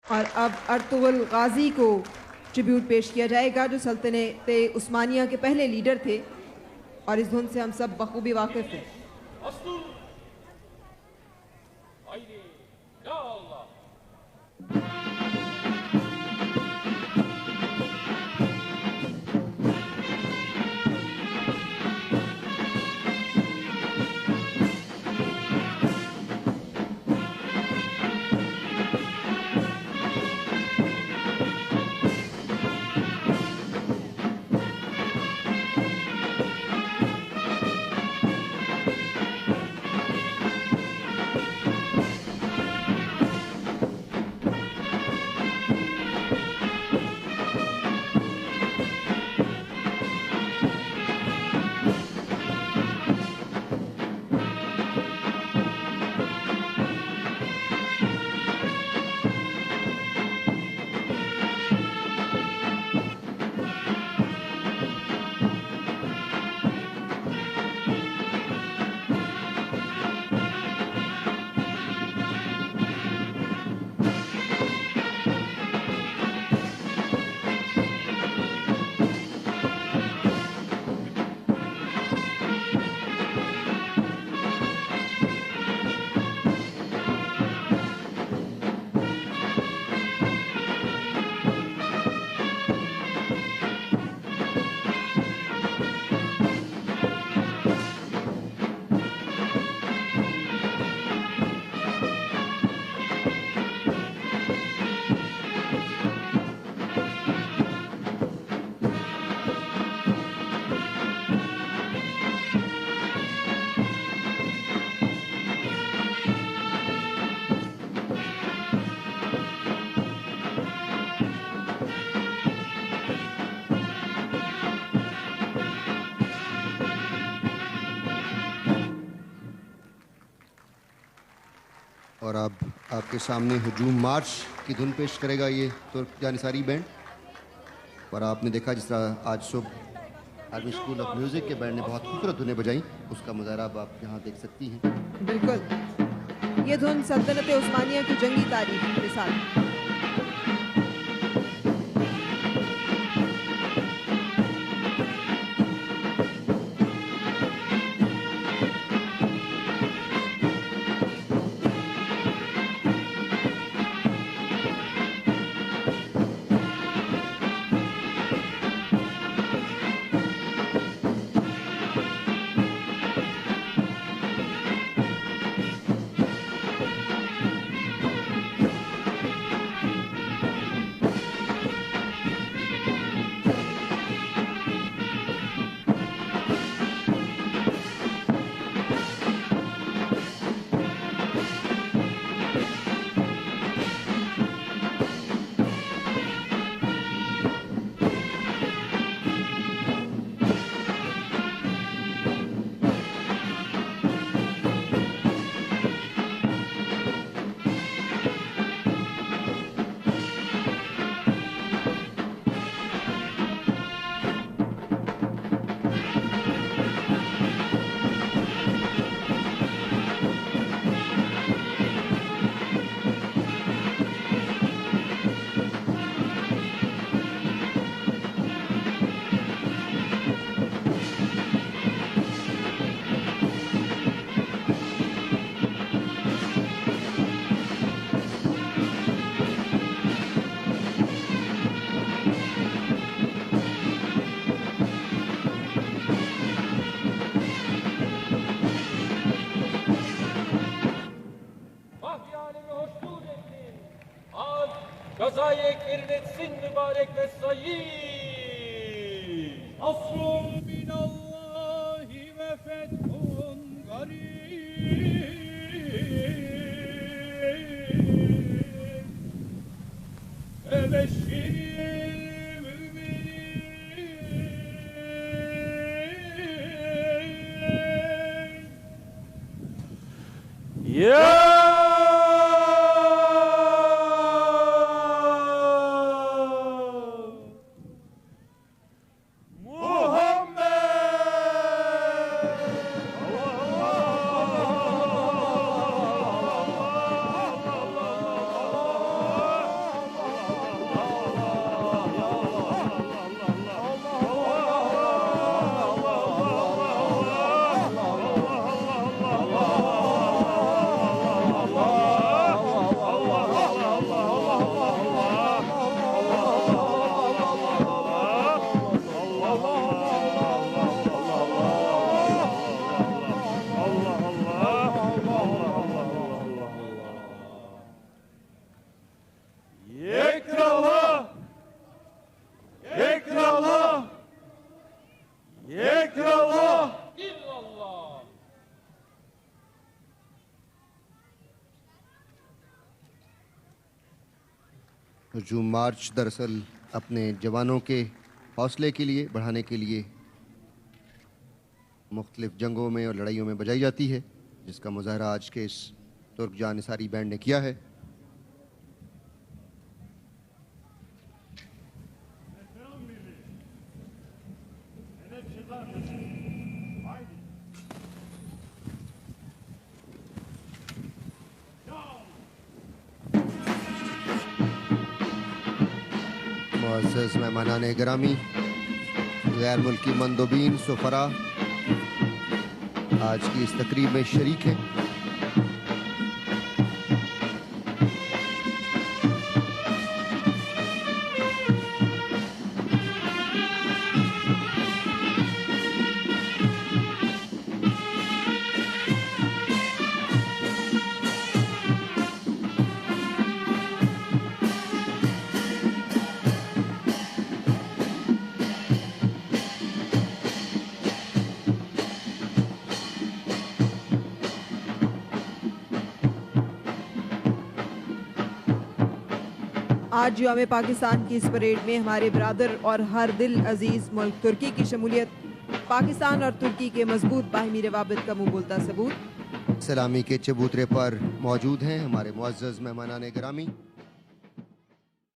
और अब अर्तुगरुल गाजी को ट्रिब्यूट पेश किया जाएगा, जो सल्तनत उस्मानिया के पहले लीडर थे और इस धुन से हम सब बखूबी वाकिफ हैं। और अब आपके सामने हुजूम मार्च की धुन पेश करेगा ये तुर्क जानिसारी बैंड। और आपने देखा जिस तरह आज सुबह आर्मी स्कूल ऑफ म्यूज़िक के बैंड ने बहुत खूबसूरत धुनें बजाई, उसका मुजाहरा अब आप यहाँ देख सकती हैं। बिल्कुल, ये धुन सल्तनत उस्मानिया की जंगी तारीख के साथ। Gazayek erin mübarek ve sayyi. Asrun minallahi ve fethun garib. Ve beşşiril müminin. Ya! हुजूम मार्च दरअसल अपने जवानों के हौसले के लिए बढ़ाने के लिए मुख्तलिफ जंगों में और लड़ाइयों में बजाई जाती है, जिसका मुजाहरा आज के इस तुर्क जानिसारी बैंड ने किया है। मुअज़्ज़ज़ मेहमानान गिरामी, गैर मुल्की मंदोबीन सुफरा आज की इस तकरीब में शरीक हैं। आज यौम पाकिस्तान की इस परेड में हमारे बरादर और हर दिल अजीज मुल्क तुर्की की शमूलियत पाकिस्तान और तुर्की के मजबूत बाहिमी रवाबित का मुंह बोलता सबूत। सलामी के चबूतरे पर मौजूद हैं हमारे मुअज़्ज़ज़ मेहमानान गिरामी।